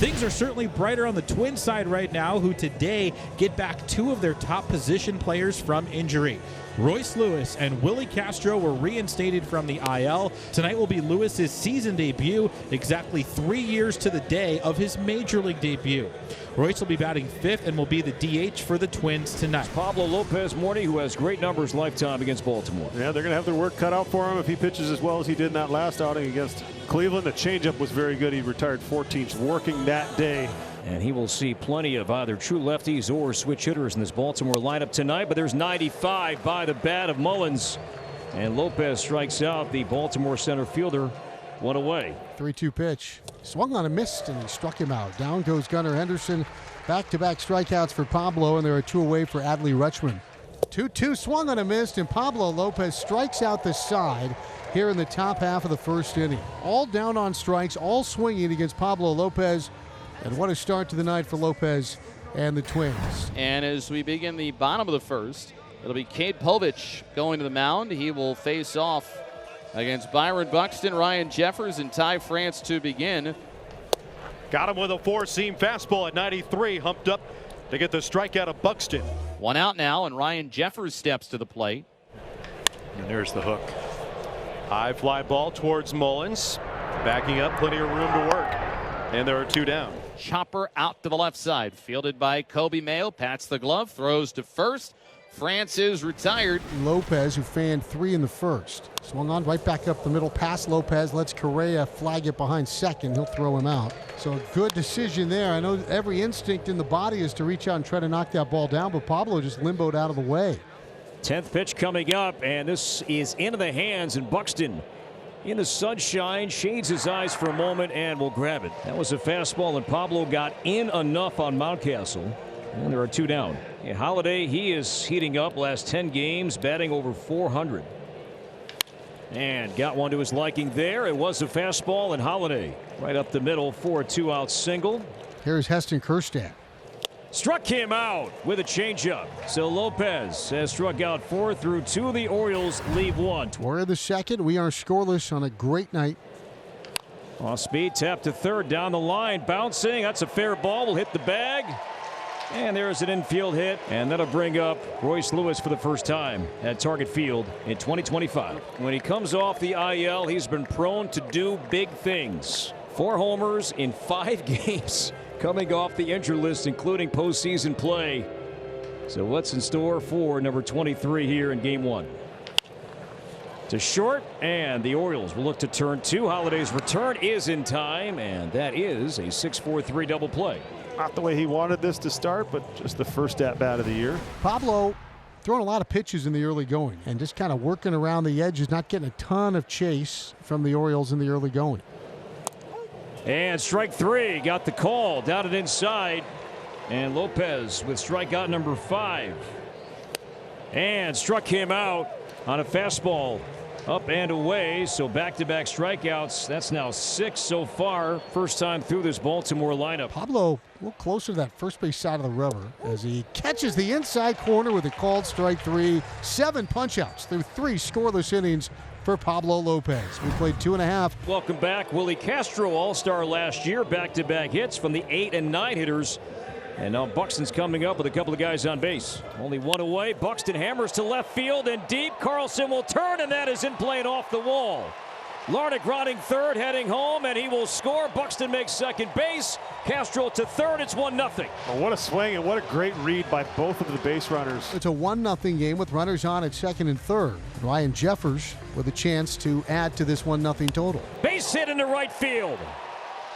Things are certainly brighter on the Twins side right now, who today get back two of their top position players from injury. Royce Lewis and Willie Castro were reinstated from the IL. Tonight will be Lewis's season debut, exactly 3 years to the day of his major league debut. Royce will be batting fifth and will be the DH for the Twins tonight. Pablo Lopez, Morty, who has great numbers lifetime against Baltimore. Yeah, they're going to have their work cut out for him if he pitches as well as he did in that last outing against Cleveland. The changeup was very good. He retired 14th working that day. And he will see plenty of either true lefties or switch hitters in this Baltimore lineup tonight. But there's 95 by the bat of Mullins. And Lopez strikes out the Baltimore center fielder. One away. 3-2 pitch. Swung on a missed and he struck him out. Down goes Gunnar Henderson. Back-to-back strikeouts for Pablo, and there are two away for Adley Rutschman. 2-2 swung on a missed, and Pablo Lopez strikes out the side here in the top half of the first inning. All down on strikes, all swinging against Pablo Lopez. And what a start to the night for Lopez and the Twins. And as we begin the bottom of the first, it'll be Cade Povich going to the mound. He will face off against Byron Buxton, Ryan Jeffers, and Ty France to begin. Got him with a four-seam fastball at 93, humped up to get the strikeout of Buxton. One out now, and Ryan Jeffers steps to the plate. And there's the hook. High fly ball towards Mullins. Backing up, plenty of room to work. And there are two down. Chopper out to the left side, fielded by Kobe Mayo, pats the glove, throws to first. France is retired. Lopez, who fanned 3 in the first. Swung on right back up the middle, past Lopez, lets Correa flag it behind second. He'll throw him out. So a good decision there. I know every instinct in the body is to reach out and try to knock that ball down, but Pablo just limboed out of the way. 10th pitch coming up, and this is into the hands, and Buxton in the sunshine, shades his eyes for a moment and will grab it. That was a fastball, and Pablo got in enough on Mountcastle. And there are two down. And Holiday, he is heating up. Last 10 games, batting over 400. And got one to his liking there. It was a fastball, and Holiday right up the middle for a 2-out single. Here's Heston Kjerstad. Struck him out with a changeup. So Lopez has struck out 4 through 2. The Orioles leave 1. We're the second. We are scoreless on a great night. Off speed, tap to third, down the line, bouncing. That's a fair ball. Will hit the bag. And there's an infield hit, and that'll bring up Royce Lewis for the first time at Target Field in 2025. When he comes off the IL, he's been prone to do big things. 4 homers in 5 games coming off the injury list, including postseason play. So what's in store for number 23 here in game 1? To short, and the Orioles will look to turn 2. Holiday's return is in time, and that is a 6-4-3 double play. Not the way he wanted this to start, but just the first at-bat of the year. Pablo throwing a lot of pitches in the early going and just kind of working around the edges, not getting a ton of chase from the Orioles in the early going. And strike 3, got the call, down and inside. And Lopez with strikeout number 5. And struck him out on a fastball. Up and away, so back-to-back strikeouts. That's now 6 so far. First time through this Baltimore lineup. Pablo a little closer to that first base side of the rubber as he catches the inside corner with a called strike 3. 7 punch-outs through 3 scoreless innings for Pablo Lopez. We played 2.5. Welcome back. Willie Castro, all-star last year. Back-to-back hits from the 8 and 9 hitters. And now Buxton's coming up with a couple of guys on base. Only one away. Buxton hammers to left field and deep. Carlson will turn, and that is in play and off the wall. Larnach grounding third, heading home, and he will score. Buxton makes second base. Castro to third. It's 1-0. Oh, what a swing and what a great read by both of the base runners. It's a 1-0 game with runners on at second and third. Ryan Jeffers with a chance to add to this 1-0 total. Base hit into right field.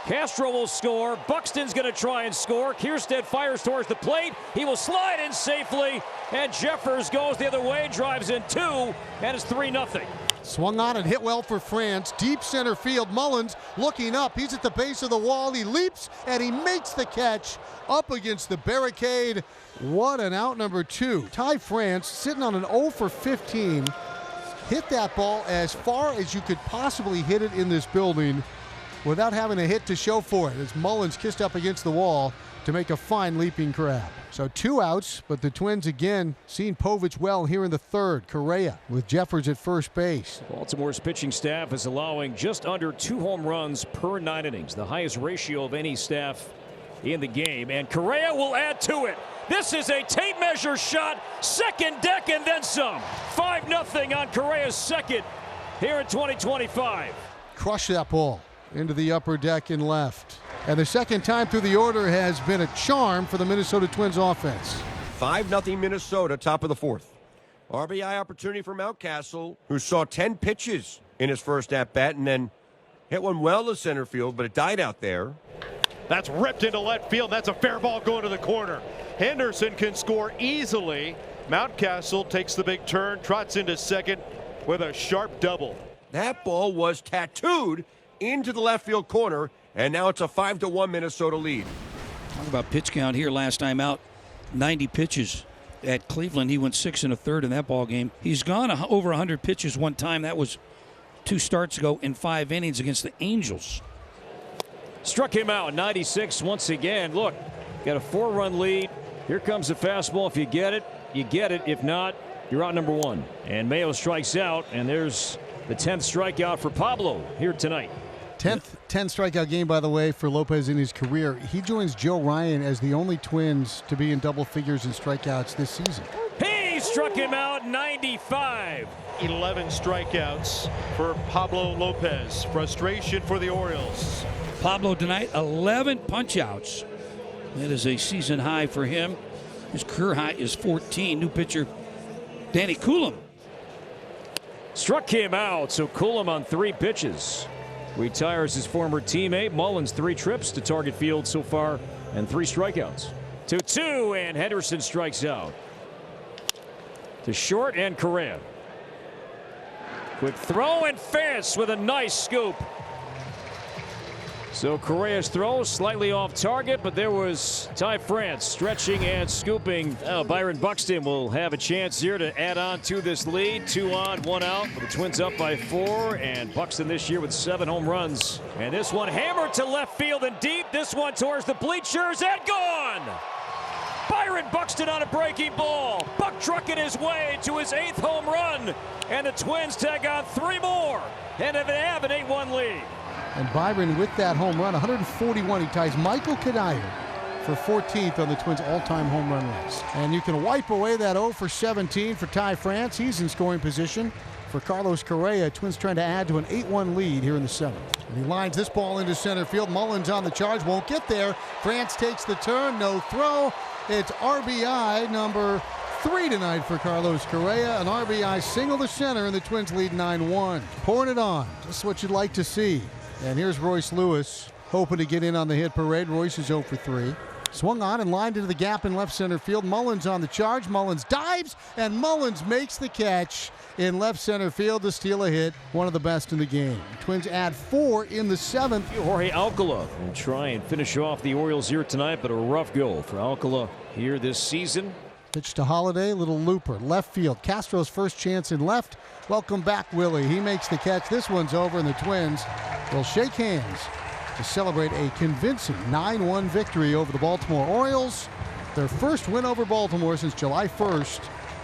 Castro will score. Buxton's going to try and score. Kjerstad fires towards the plate. He will slide in safely. And Jeffers goes the other way, drives in 2, and it's 3-0. Swung on and hit well for France. Deep center field. Mullins looking up. He's at the base of the wall. He leaps and he makes the catch up against the barricade. What an out, number 2. Ty France sitting on an 0 for 15. Hit that ball as far as you could possibly hit it in this building without having a hit to show for it, as Mullins kissed up against the wall to make a fine leaping crab. So 2 outs, but the Twins again seeing Povich well here in the third. Correa with Jeffers at first base. Baltimore's pitching staff is allowing just under 2 home runs per 9 innings, the highest ratio of any staff in the game, and Correa will add to it. This is a tape measure shot, second deck and then some. 5-0 on Correa's second here in 2025. Crush that ball into the upper deck and left. And the second time through the order has been a charm for the Minnesota Twins offense. 5-0 Minnesota, top of the fourth. RBI opportunity for Mountcastle, who saw 10 pitches in his first at-bat and then hit one well to center field, but it died out there. That's ripped into left field. That's a fair ball going to the corner. Henderson can score easily. Mountcastle takes the big turn, trots into second with a sharp double. That ball was tattooed into the left field corner, and now it's a 5-1 Minnesota lead. Talk about pitch count here last time out. 90 pitches at Cleveland. He went 6 1/3 in that ball game. He's gone over 100 pitches one time. That was 2 starts ago in 5 innings against the Angels. Struck him out, 96 once again. Look, got a 4-run lead. Here comes the fastball. If you get it, you get it. If not, you're out number 1. And Mayo strikes out, and there's the 10th strikeout for Pablo here tonight. 10th 10 strikeout game, by the way, for Lopez in his career. He joins Joe Ryan as the only Twins to be in double figures in strikeouts this season. He struck him out, 95. 11 strikeouts for Pablo Lopez. Frustration for the Orioles. Pablo tonight, 11 punch-outs. That is a season high for him. His career high is 14. New pitcher, Danny Coulomb. Struck him out, so Coulomb on 3 pitches. Retires his former teammate. Mullins 3 trips to target field so far and 3 strikeouts. 2-2, and Henderson strikes out. To short and Correa. Quick throw and fence with a nice scoop. So Correa's throw slightly off target, but there was Ty France stretching and scooping. Byron Buxton will have a chance here to add on to this lead. 2 on, 1 out. The Twins up by 4, and Buxton this year with 7 home runs. And this one hammered to left field and deep. This one towards the bleachers and gone. Byron Buxton on a breaking ball. Buck trucking his way to his 8th home run. And the Twins tag on 3 more and have an 8-1 lead. And Byron with that home run, 141. He ties Michael Kadire for 14th on the Twins' all-time home run list. And you can wipe away that 0 for 17 for Ty France. He's in scoring position for Carlos Correa. Twins trying to add to an 8-1 lead here in the 7th. And he lines this ball into center field. Mullins on the charge, won't get there. France takes the turn, no throw. It's RBI number 3 tonight for Carlos Correa. An RBI single to center, and the Twins lead 9-1. Pouring it on, just what you'd like to see. And here's Royce Lewis hoping to get in on the hit parade. Royce is 0 for 3. Swung on and lined into the gap in left center field. Mullins on the charge. Mullins dives, and Mullins makes the catch in left center field to steal a hit. One of the best in the game. Twins add 4 in the 7th. Jorge Alcala will try and finish off the Orioles here tonight, but a rough go for Alcala here this season. Pitch to Holiday, little looper, left field. Castro's first chance in left. Welcome back, Willie. He makes the catch. This one's over, and the Twins will shake hands to celebrate a convincing 9-1 victory over the Baltimore Orioles. Their first win over Baltimore since July 1st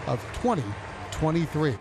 of 2023.